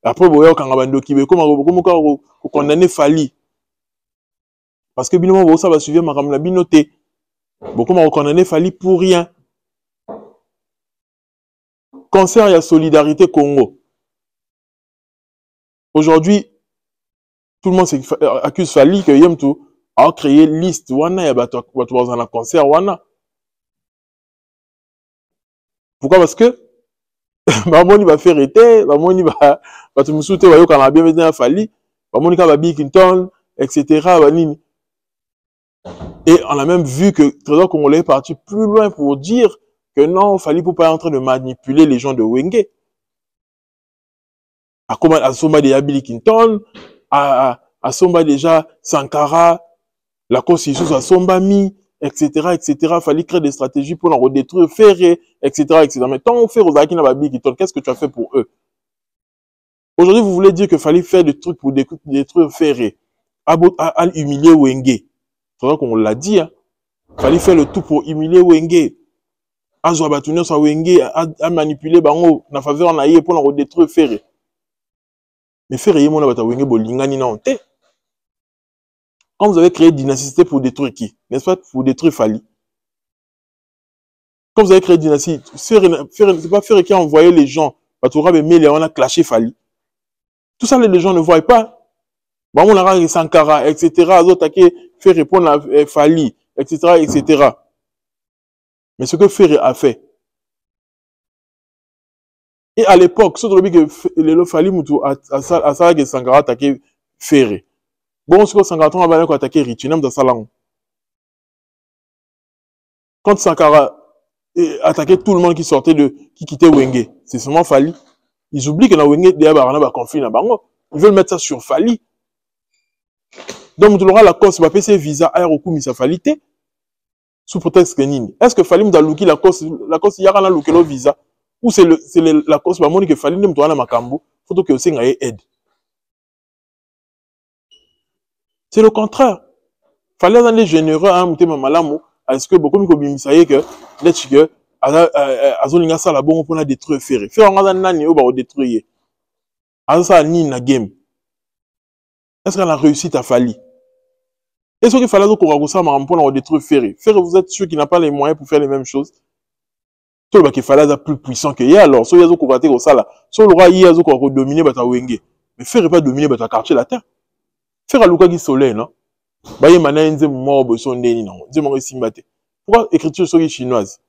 Après, vous voyez, quand on a qui veut, comment condamner Fali. Parce que, binomo, ça va suivre ma la binoté. Beaucoup m'ont condamné Fali pour rien. Concert, il y a Solidarité Congo. Aujourd'hui, tout le monde accuse Fali que Yemtou a créé liste. Wana, il y a un concert. Wana. Pourquoi? Parce que Bamoni va faire été, Bamoni va te me soutenir, va quand on a bien besoin de Fali, Bamoni va Clinton, etc. Et on a même vu que Trésor Congolais est parti plus loin pour dire que non, Fali pour pas en train de manipuler les gens de Wenge. À Somba déjà Billy Clinton, à Somba déjà Sankara, la constitution à Somba Mi, etc., etc. Fallait créer des stratégies pour en redétruire, Ferré, etc., etc. Mais tant on fait Rosaki Nababi Clinton, qu'est-ce que tu as fait pour eux? Aujourd'hui, vous voulez dire qu'il fallait faire des trucs pour détruire Ferré, à humilier Wenge. C'est vrai qu'on l'a dit, hein. Fallait faire le tout pour humilier Wenge. À Zouabatounion, soit Wenge, à manipuler Bango, na faveur en aïe pour en redétruire Ferré. Mais Ferré, il y a mon Wenge Bolingani na honte. Quand vous avez créé Dynastie pour détruire qui? N'est-ce pas? Pour détruire Fali. Quand vous avez créé Dynastie, c'est pas Ferré qui a envoyé les gens. Batoura Bemele, on a clashé Fali. Tout ça, les gens ne voient pas. Bon, on a Sankara, etc. Azotaké fait répondre à Fali, etc., etc. Mais ce que Ferré a fait. Et à l'époque, ce que le Fali Moutou a ça que Sankara attaqué Ferré. Bon, ce que Sankara a attaqué Richinam dans sa langue. Quand Sankara attaquait tout le monde qui quittait Wenge, c'est seulement Fali. Ils oublient que dans Wenge, il y a un conflit dans Bango. Ils veulent mettre ça sur Fali. Donc, tu auras la cause, va payer ses visas à Aérocoum, ça Falité. Sous prétexte que Nini. Est-ce que Fali m'a louki la cause, il y a un louki le visa? Ou c'est la cause, bah, que Fali ne me Makambo, faut que aussi aide. C'est le contraire. Fallait dans les généreux, hein, mouté mamalamo, est-ce que beaucoup de gens que, let's que, azolinga ça la bon pour détruire Ferré. Ferré, on a nani, on va détruire. Ça, ni na game. Est-ce qu'elle a réussi à Fali? Est-ce qu'il fallait qu'on ça pour détruire Ferré? Ferré, vous êtes sûr qu'il n'a pas les moyens pour faire les mêmes choses? Tout le qu'il fallait être plus puissant que hier, alors, soit il y a qu'on va ça là, soit le roi hier, qu'on va dominer Bata Wenge. Mais Ferré pas dominer Bata quartier latin. Ferré a Luka qui soleil, non? Bah, il m'a dit, il m'a dit, non, il m'a dit, pourquoi écriture sur chinoise?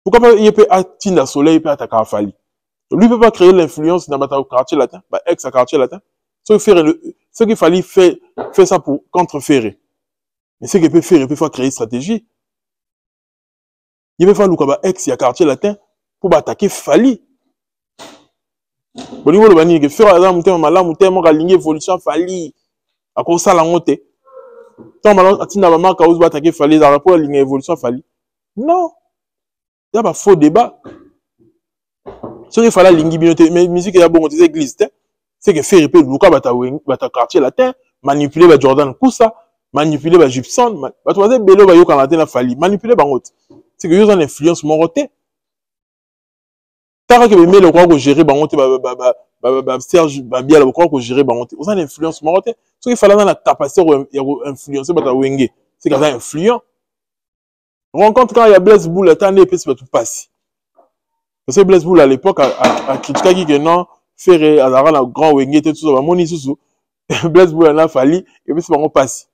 Pourquoi pas, il peut atteindre le soleil, il peut attaquer Fali? Lui, il peut pas créer l'influence dans Bata quartier latin, bah, ex quartier latin. Ce qu'il fallait faire ça pour contre Ferré. Mais ce qu'il peut faire, il peut faire créer une stratégie. Il peut faire le ex, il y a quartier latin pour attaquer Fali. Bon, il va dire que Ferré a aligné évolution Fali. À cause de ça, la montée. Tant que tu marque à attaquer Fali, ça rapport à aligner évolution Fali. Non. Il y a pas faux débat. Ce qu'il fallait aligner binoté, mais musique il y a bon, c'est église. C'est que Ferré peut Luka bata quartier latin, manipuler Jordan Koussa, manipuler Gibson, batoise Belo ba yo Canada na Fali, manipuler bangot. C'est que yo en influence moroté. Tara que me le croire que gérer bangot Serge Babia le croire que gérer bangot. Vous en influence moroté. Ce qu'il fallait dans la capacité influencer bata Wenge. C'est quand influent. Rencontre quand il y a Blaise Boule, attendez puis c'est tout passe. Parce que Blaise Boule à l'époque a critiqué que non Ferré, Azara, la grand Wenge, tout ça, Moni Soussou, Blaise Boulana, Fali, et puis c'est pas mon passe.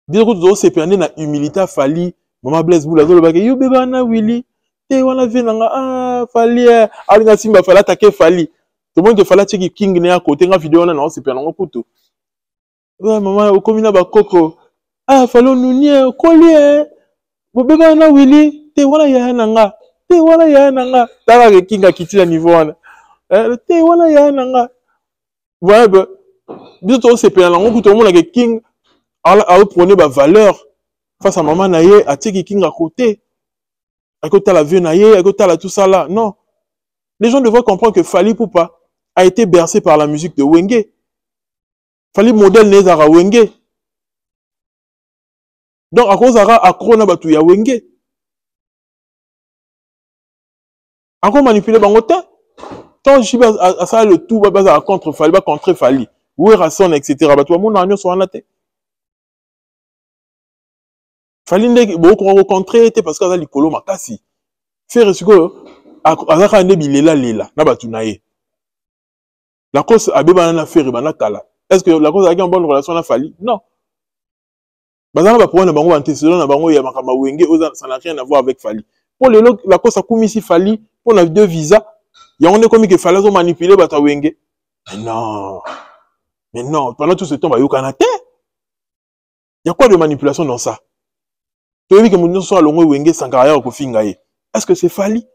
Bien que tout c'est perdu na humilité Fali, maman Blaise Boulana, le bagage, yo bébé na Willy, et on a vu nanga, Fali, Alina Simba, Fali attaquer Fali. Tout le monde te fallait checker King n'est à côté, en vidéo, non, c'est perdu, on couteau. Ouais, maman, au commun, bah, coco, Fali, on nous nie, collier, bobeka na Willy te wana ya nanga te wana ya nanga tala ke kinga kitila niveau wana te wana ya nanga voilà ben biso c'est pena ngo kuto mona ke king a prôné ba valeur face à maman na ye atiki king à côté à côté la vie na ye à côté la tout ça là non les gens devraient comprendre que Fally Ipupa a été bercé par la musique de Wenge. Fally modèle nezara Wenge. Donc à cause d'ara accro na batu ya Wenge. Encore manipuler bangote. Tant je suis à ça le tout va contre Fally, va contre Fally. Oué Rasson etc. Batu mon agnon so anate. Fally ndé beaucoup rencontrer parce que ça likolo makasi. Faire ce que azaka ndebi lela na batu na ye. La cause a bébé na faire bana kala. Est-ce que la cause a une bonne relation na Fally? Non. Bazana ba pouvoir na bango antécédent na bango ya makama Wenge ça n'a rien à voir avec Fally. Pour le la cause a commis si Fally pour la deux visas, il y a on est comme que Fally a manipulé bata Wenge. Mais non. Mais non, pendant tout ce temps ba yokana te. Il y a quoi de manipulation dans ça? Tu veux que mon soit longo Wenge Sankara ko finga ye. Est-ce que c'est Fally?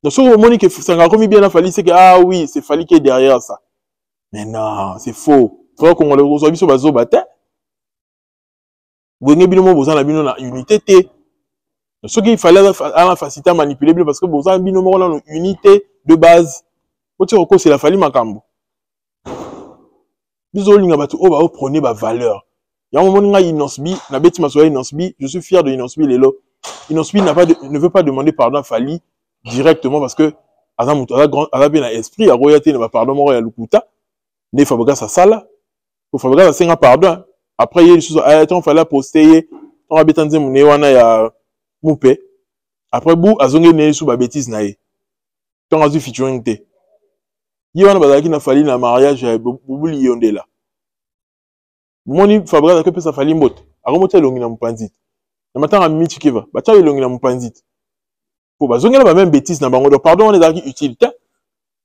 Donc, si vous voyez que Sankara comme bien a Fally, c'est que, ah oui, c'est Fally qui est derrière ça. Mais non, c'est faux. Il faut qu'on le reçoive sur Bazo Bata. Vous voyez bien que vous avez une unité T. Donc, ce qu'il fallait à la facilité à manipuler, parce que vous avez une unité de base. Vous savez que c'est la Fally Makambo. Vous avez prenez ma valeur. Il y a un moment où Inosbi, la bête m'a soigné Inosbi, je suis fier de Inosbi Lelo. Inosbi ne veut pas demander pardon à Fally directement parce que Adam a bien l'esprit à royauté ne va pardon moi à Lukuta ne fabrique sa salle pour fabriquer sa singa pardon après il y a on fallait poster on a betanze mune wana ya mupe après bou azonge ne sous ba bêtise na ye ton azu featuring te yi wana bazaki na Fally na mariage ya bubuli yondela moni fabrique que ça Fally mbot akomote longi na mupanzit na matanga michi kiva bacha longi na mupanzit. Pour la même bêtise dans bango. Pardon, on est dans utilité.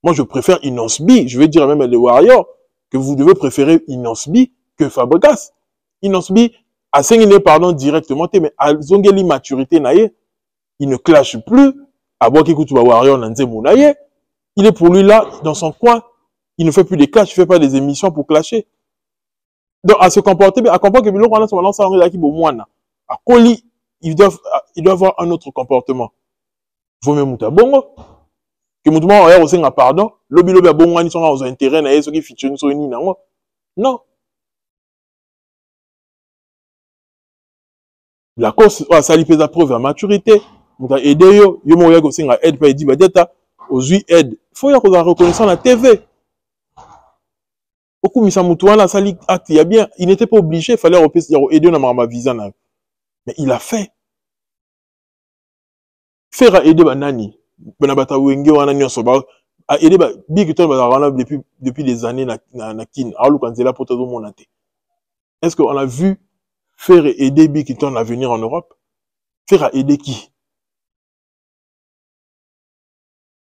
Moi, je préfère Inosbi. Je vais dire même les Warriors que vous devez préférer Inosbi que Fabregas. Inosbi a saigné pardon directement, mais à zongeli maturité naie, il ne clash plus. À boire qui écoute Warrior nanze mounaye. Il est pour lui là dans son coin. Il ne fait plus de clash, il ne fait pas des émissions pour clasher. Donc à se comporter, à comprendre que Bilo Rana son balance à l'envers qui bomouana. À Koli, il doit avoir un autre comportement. Vous me mouta bongo que moutuma oya aussi nga pardon lobi lobi bongo ni songa aux intérêts na yeso qui featuring so ni nango non la cause ça lui pèse la preuve à maturité mouta aider yo mo ya ko singa aide pas dit ba deta ozui aide faut ya ko la reconnaissance la TV beaucoup misa mutu wana ça li acte ya bien il n'était pas obligé il fallait aider na ma visa na mais il a fait faire aider banani banabata Wenge wana nyonso ba aider ba big ton ba depuis des années na kin alu kanzela poto do monate. Est-ce qu'on a vu faire aider big ton à venir en Europe? Faire aider qui?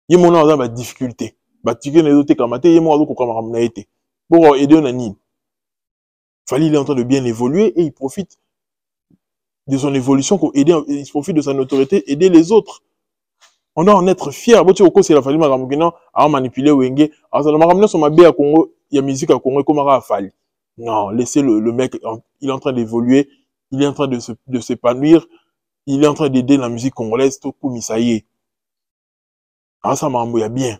Yemona za ba difficulté ba tike na yote kamate yemo alu ko kamara na été pour aider na nini. Fally il est en train de bien évoluer et il profite de son évolution pour aider, il profite de sa notoriété, aider les autres. On doit en être fier. Bon, tu sais, c'est la Fally Makambo à manipuler Wenge. Alors, ça m'a sur ma à Congo, il y a musique à Congo, comment à Fally. Non, laissez le mec, il est en train d'évoluer, il est en train de s'épanouir, il est en train d'aider la musique congolaise, tout comme ça y est. Alors, ça m'a embrouillé bien.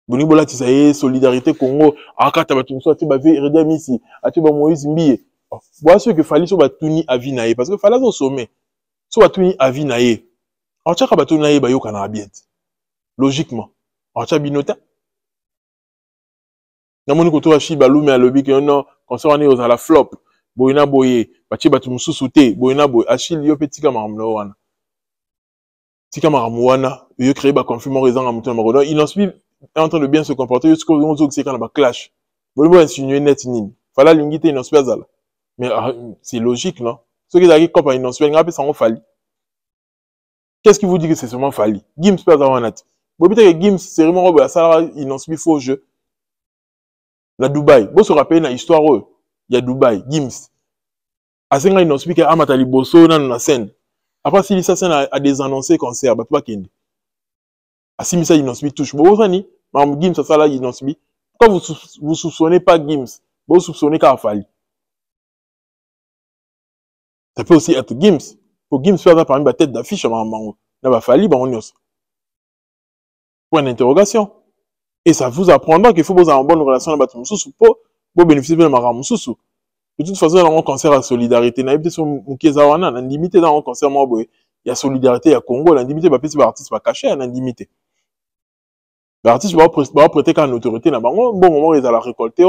Bonibola Tisaye, solidarité Congo, akata batumso ati ba ve Reda Misi, ati ba Moïse Mbiye. Voilà ce que Fally so batuni avinaye parce que Fally au sommet. So batuni avinaye. En tchaka batuni ba yoka na bien. Logiquement. En tchaka binota. Na moni ko to ashi ba lume alobi que non, concert on est aux à la flop. Boyina boye, bati batumso souté, boyina boye, ashi yo petit kama amno wana. Tika maramwana, yo créer ba confirmer raison amuto na marodo, il en suit est en train de bien se comporter jusqu'au moment où c'est quand on clash. Bon, moi, insinuer net nini. Fallait l'ingiter une espèce mais c'est logique, non? Ceux qui arrivent comme une espèce, ils sont Fally. Qu'est-ce qui vous dit que c'est seulement Fally? Gims peut avoir un at. Bon, peut-être que Gims, c'est vraiment ça, il n'en suit faux jeu. La Dubaï. Bon, se rappelle une histoire, il y a Dubaï, Gims. asenga inospi ke amata liboso nanu na scène. Après si ça scène a des annoncés concert ba pas kende. Asimi ça inospi touche. Bo sani mam Gims ça là inospi. Pourquoi vous soupçonnez pas Gims? Vous soupçonnez Kafali. Ça peut aussi être Gims. Pour Gims faire ça parmi la tête d'affiche à maman. Là ba Fali ba onios. Point d'interrogation. Et ça vous apprendra qu'il faut vous avoir une bonne relation avec Batumsusu pour bénéficier de Maramususu. De toute façon, dans un concert à solidarité, il y a des limité dans un concert, il y a solidarité, il y a Congo, il y a limité, il y a artiste pas caché, il y a limité. L'artiste va prêter quand l'autorité, bon moment, ils allaient récolter,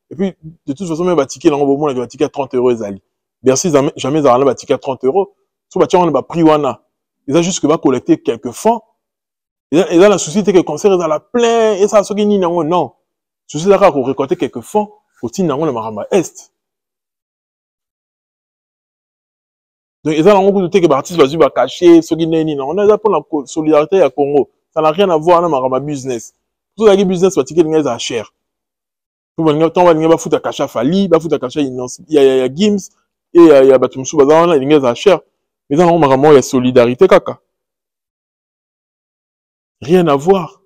et puis, de toute façon, même, ticket, là, on va ticket à 30 €, ils allaient. Merci, jamais, ils allaient ticket à 30 €. Sur le on va prix, ils ont juste que va collecter quelques fonds. Ils ont la société que le concert, ils allaient plein, et ça, ce qui n'est non. Le souci, c'est qu'on récolter quelques fonds, pour tirer dans le Maramba Est. Donc, ils ont beaucoup de que l'artiste va cacher, ce qui n'est ni non. On a pour la solidarité à Congo. Ça n'a rien à voir avec ma business. Tout ça, business, va tirer les à cher. Tout le monde, on va foutre à cacher Fali, va foutre à cacher il y a Gims, et il y a Batumsu, bazar, il y a cher. Mais dans le moment, il y a solidarité, kaka. Rien à voir.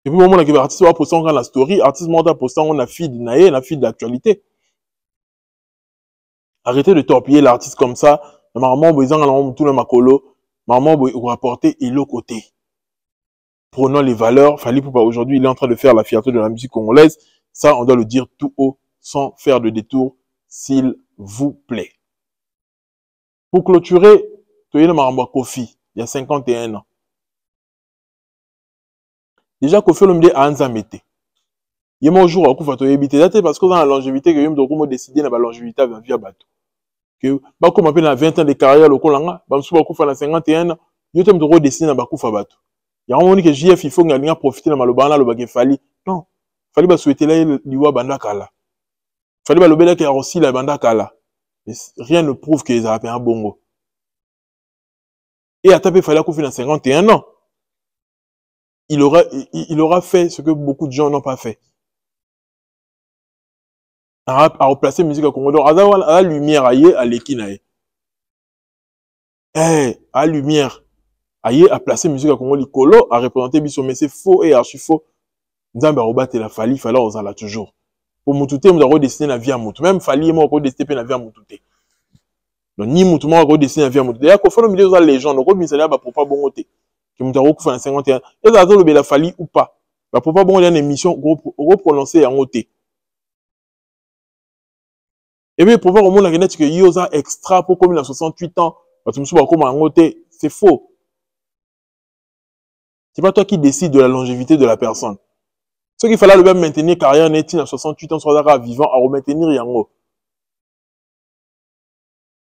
Et puis, au moment où l'artiste va poster la story, l'artiste monte à poster la feed de l'actualité. Arrêtez de torpiller l'artiste comme ça. Normalement, ils ont tout le macolo. Normalement, vous rapportez et l'autre côté. Prenons les valeurs. Fali Poupa aujourd'hui, il est en train de faire la fierté de la musique congolaise. Ça, on doit le dire tout haut, sans faire de détour, s'il vous plaît. Pour clôturer, Toyé Maramba Kofi, il y a 51 ans. Déjà, Kofi Olomide a Anzamete. Il y a mon jour à Koufa Toyé Bité. Parce que dans la longévité, que Yom décidé de la longévité via bateau. Que ba comme appelle la 20 ans de carrière le kolanga ba msuba kufa na 51 ans yote mtoko dessiner na ba kufa bato ya on que JF il faut ngalinga profiter na maloba na lobake Fali non Fali ba souhaiter la liwa banda kala Fali ba lobela que aussi la banda kala rien ne prouve que les Européens bongo et à taper Fali kufa na 51 ans il aura fait ce que beaucoup de gens n'ont pas fait à replacer musique à Congo. Donc, à la lumière, à l'équinae. À lumière, à placer musique à Congo, l'icolo, à représenter Bisso, mais c'est faux et archi faux. Nzamba Robat et la Fali, fallait aux ala toujours. Pour Moutouté, nous avons dessiné la vie à Moutou. Même Fali et moi, on a dessiné la vie à Moutouté. Donc, ni Moutou, moi, on a dessiné la vie à Moutouté. D'ailleurs, qu'on fait le milieu de les gens, donc, on a pour pas bon côté. Qui m'ont dit, qu'on fait 51. Et ça a été la Fali ou pas. Pour pas bon, il y a une émission, reprononcer en côté. Et bien, pour voir au monde, la genèse que Yosa extra pour comme il a 68 ans, c'est faux. C'est pas toi qui décides de la longévité de la personne. Ce qu'il fallait le même maintenir carrière net à 68 ans, soit vivant, à maintenir Yango.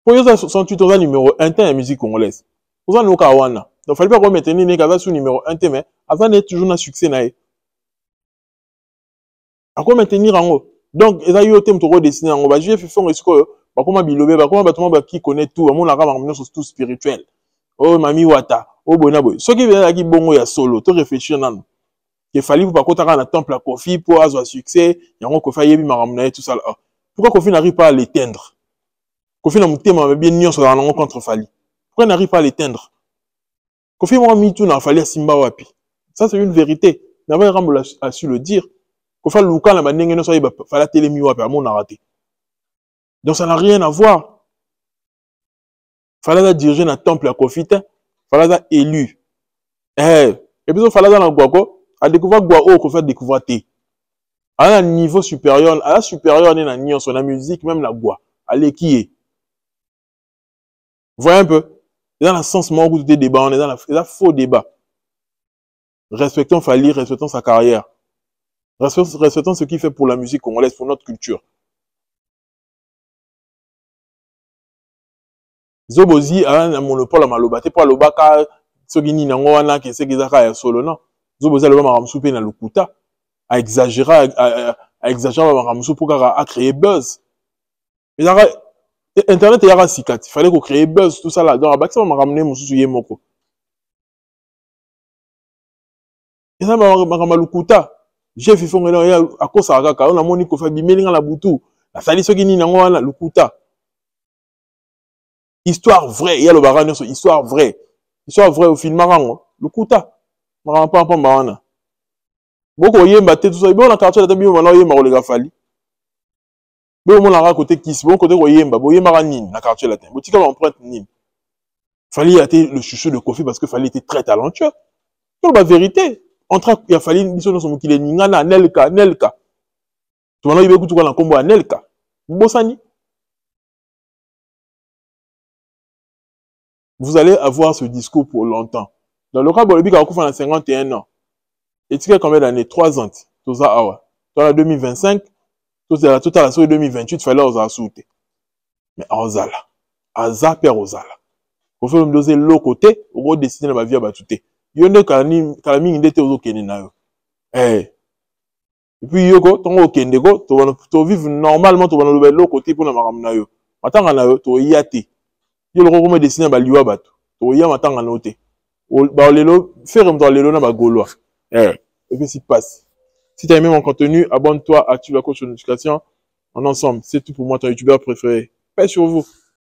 Pour Yosa 68 ans, numéro 1, t'es la musique congolaise. Pour ça, nous, Kawana. Donc, il fallait pas maintenir Nekaza sous numéro 1, mais avant d'être toujours un succès, nae. À quoi maintenir Yango? Donc, ils ont eu au thème de redessiner en bas. J'ai fait fond, est-ce que, comment bilobé, comment qui connaît tout, à mon arabe, c'est tout spirituel. Oh, mami wata, oh, bonaboy. Ce qui vient qui bon, il y a solo, tu réfléchis, non. Il fallait pour pas qu'on t'arrête un temple à Kofi pour avoir succès, il y a un Kofi, il m'a tout ça. Pourquoi Kofi n'arrive pas à l'éteindre? Kofi n'a pas bien nion sur la langue contre Fali. Pourquoi il n'arrive pas à l'éteindre? Kofi m'a mis tout dans Fali à Simba Wapi. Ça, c'est une vérité. N'avait Rambo a su le dire. Kofa Luka la manenge no soyeba fala télémi wapi à mon arrêté. Donc ça n'a rien à voir. Fala diriger na temple à Kofi te, fala élu. Et puis fala dans la guako, a découvert guao ko fait découvrir té. À un niveau supérieur, à la supérieure na nion sur la musique même la gua. Allez qui est. Voyez un peu. Dans le sens où on a débat, on est dans la faux débat. Respectons Fali, respectons sa carrière. Respectons ce qu'il fait pour la musique congolaise, pour notre culture. Zobozi a un monopole à Malobate pour Alobaka, Sogini Nangoana, qui est Gizaka et Solo, non. Zobozi a le Maramsoupé dans le Kuta, à exagérer Maramsou pour créer buzz. Mais Internet est un sikat, il fallait qu'on crée buzz, tout ça là. Donc, à ça, on m'a ramené mon sous Moko. Et ça m'a ramené le Kuta. J'ai fait fondre à cause de ça, on a moni ko fa bimelinga la butu, La sali soki ni nango wana lukuta. Histoire vraie, il y a le baran sur histoire vraie. Histoire vraie au film marango, lukuta. Maran pa wana. Boko yemba te tout ça, bon na quartier la tabi mona yemba le gafali. Bon mon la côté kiss, bon côté yemba, bo yemba nini na quartier la tabi. Botika empreinte nini. Fali a été le chouchou de Kofi parce que Fali était très talentueux. C'est la vérité. Entre il a fallu dire son nom qu'il est ningana Nelka. Tu vois, il y a beaucoup de combo à Nelka. Bossani. Vous allez avoir ce discours pour longtemps. Dans le cas, Bolobi Kakou a 51 ans. Et tu sais combien d'années? 3 ans. Tout ça, awa. Toi, en 2025, tout à la soirée 2028, il fallait aux soute. Mais Ozala. Aza père Ozala. Vous faites me doser l'autre côté, vous décidez de ma vie à batouter. Yonde kalami indete ozo kene na yo. Et puis yoko, tongo kende go, to vivre normalement, to vivre l'autre côté pour na maram na yo. Matanga na yo, to yate. Yo le roko me dessiner ba liwa batu. To ya matanga na ote. Ba lelo, faire un lelo na ba gaulois. Et puis si passe. Si tu as aimé mon contenu, abonne-toi, active la cloche de notification. En ensemble, c'est tout pour moi, ton youtubeur préféré. Paix sur vous.